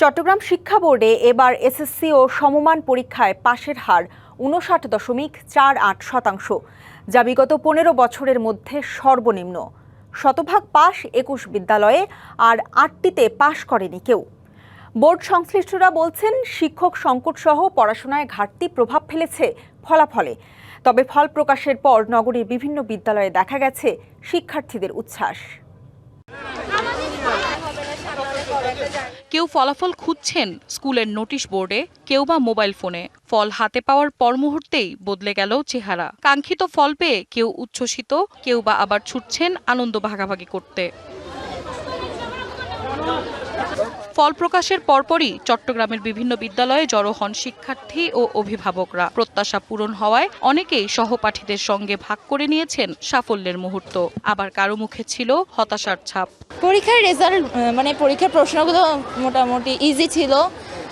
চট্টগ্রাম শিক্ষা বোর্ডে এবার এসএসসি ও সমমান পরীক্ষায় পাশের হার ৫৯.৪৮%, যা বিগত ১৫ বছরের মধ্যে সর্বনিম্ন। শতভাগ পাশ ২১ বিদ্যালয়ে, আর ৮টিতে পাশ করেনি কেউ। বোর্ড সংশ্লিষ্টরা বলছেন, শিক্ষক সংকটসহ পড়াশোনায় ঘাটতি প্রভাব ফেলেছে ফলাফলে। তবে ফল প্রকাশের পর নগরীর বিভিন্ন বিদ্যালয়ে দেখা গেছে শিক্ষার্থীদের উচ্ছ্বাস। কেউ ফলাফল খুঁজছেন স্কুলের নোটিশ বোর্ডে, কেউ বা মোবাইল ফোনে। ফল হাতে পাওয়ার পর মুহূর্তেই বদলে গেল চেহারা। কাঙ্ক্ষিত ফল পেয়ে কেউ উচ্ছ্বসিত, কেউ বা আবার ছুটছেন আনন্দ ভাগাভাগি করতে। ফল প্রকাশের পরপরই চট্টগ্রামের বিভিন্ন বিদ্যালয়ে জড়ো হন শিক্ষার্থী ও অভিভাবকরা। প্রত্যাশা পূরণ হওয়ায় অনেকেই সহপাঠীদের সঙ্গে ভাগ করে নিয়েছেন সাফল্যের মুহূর্ত। আবার কারো মুখে ছিল হতাশার ছাপ। পরীক্ষার রেজাল্ট পরীক্ষার প্রশ্নগুলো মোটামুটি ইজি ছিল,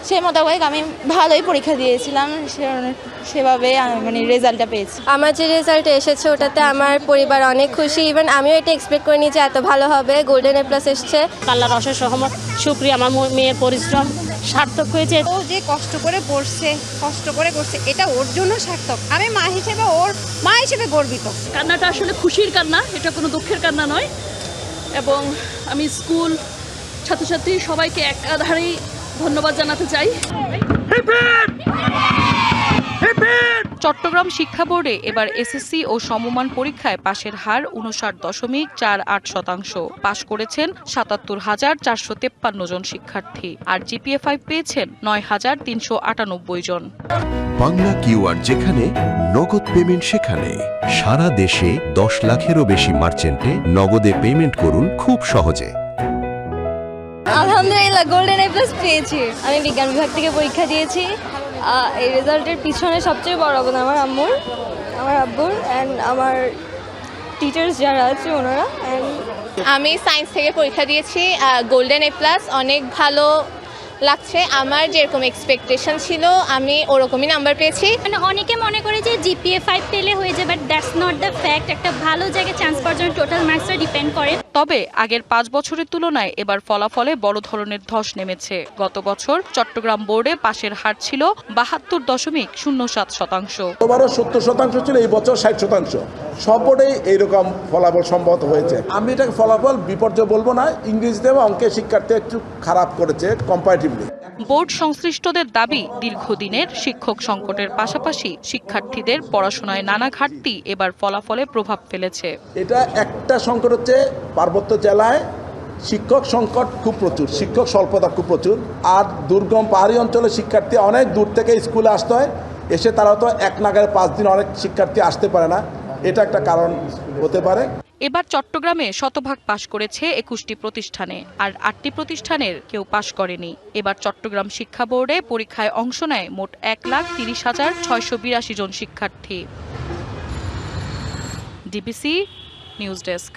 সেই মোতাবেক আমি ভালোই পরীক্ষা দিয়েছিলাম, সেভাবে রেজাল্টটা পেয়েছি। আমার যে রেজাল্ট এসেছে ওটাতে আমার পরিবার অনেক খুশি। ইভেন আমিও এটা এক্সপেক্ট করিনি যে এত ভালো হবে। গোল্ডেন এ+ এসছে। আল্লাহর অশেষ রহমত, শুকরিয়া, আমার মেয়ের পরিশ্রম সার্থক হয়েছে। ও যে কষ্ট করে করছে, এটা ওর জন্য সার্থক। আমি মা হিসেবে গর্বিত। কান্নাটা আসলে খুশির কান্না, এটা কোনো দুঃখের কান্না নয়। এবং আমি স্কুল ছাত্রছাত্রী সবাইকে একাধারেই ধন্যবাদ জানাতে চাই। চট্টগ্রাম শিক্ষা বোর্ডে এবার এসএসসি ও সমমান পরীক্ষায় পাশের হার ৫৯.৪৮%। পাশ করেছেন ৭৭,৪৫৩ জন শিক্ষার্থী, আর জিপিএ 5 পেয়েছেন ৯,৩৯৮ জন। বাংলা কিউআর যেখানে নগদ পেমেন্ট সেখানে। সারা দেশে ১০ লাখেরও বেশি মার্চেন্টে নগদে পেমেন্ট করুন খুব সহজে। আলহামদুলিল্লাহ, গোল্ডেন এ+ পেয়েছি। আমি বিজ্ঞান বিভাগ থেকে পরীক্ষা দিয়েছি। এই রেজাল্টের পিছনে সবচেয়ে বড় অবদান আমার আব্বুর অ্যান্ড আমার টিচার্স যারা আছে ওনারা। আমি সায়েন্স থেকে পরীক্ষা দিয়েছি, গোল্ডেন এ+। অনেক ভালো লাগছে। আমার যেরকম এক্সপেকটেশন ছিল আমি ওরকমই নাম্বার পেয়েছি। অনেকে মনে করে যে জিপিএ 5 পেলে হয়ে যাবে, but that's not the fact. একটা ভালো জায়গায় চান্স পাওয়ার জন্য টোটাল মার্কসটা ডিপেন্ড করে। তবে আগের 5 বছরের তুলনায় এবার ফলাফলে বড় ধরনের ধস নেমেছে। গত বছর চট্টগ্রাম বোর্ডে পাশের হার ছিল ৭২.07%। গতবারও ৭০% ছিল, এই বছর ৬০%। সব বোর্ডেই এইরকম ফলাফল সম্ভবত হয়েছে। আমি এটাকে ফলাফল বিপর্যয় বলবো না। ইংরেজিতে এবং অঙ্কে শিক্ষার্থী একটু খারাপ করেছে কম্পারেটিভলি। বোর্ড সংশ্লিষ্টদের দাবি, দীর্ঘদিনের শিক্ষক সংকটের পাশাপাশি শিক্ষার্থীদের পড়াশোনায় নানা ঘাটতি এবার ফলাফলে প্রভাব ফেলেছে। এটা একটা সংকট হচ্ছে, পার্বত্য জেলায় শিক্ষক সংকট খুব প্রচুর, শিক্ষক স্বল্পতা খুব প্রচুর। আর দুর্গম পাহাড়ি অঞ্চলে শিক্ষার্থী অনেক দূর থেকে স্কুলে আসতে হয়, এসে তারা তো এক নাগারে 5 দিন অনেক শিক্ষার্থী আসতে পারে না। এটা একটা কারণ হতে পারে। এবার চট্টগ্রামে শতভাগ পাশ করেছে 21টি প্রতিষ্ঠানে, আর 8টি প্রতিষ্ঠানের কেউ পাশ করেনি। এবার চট্টগ্রাম শিক্ষা বোর্ডে পরীক্ষায় অংশ নেয় মোট 1,30,682 জন শিক্ষার্থী। DBC news desk.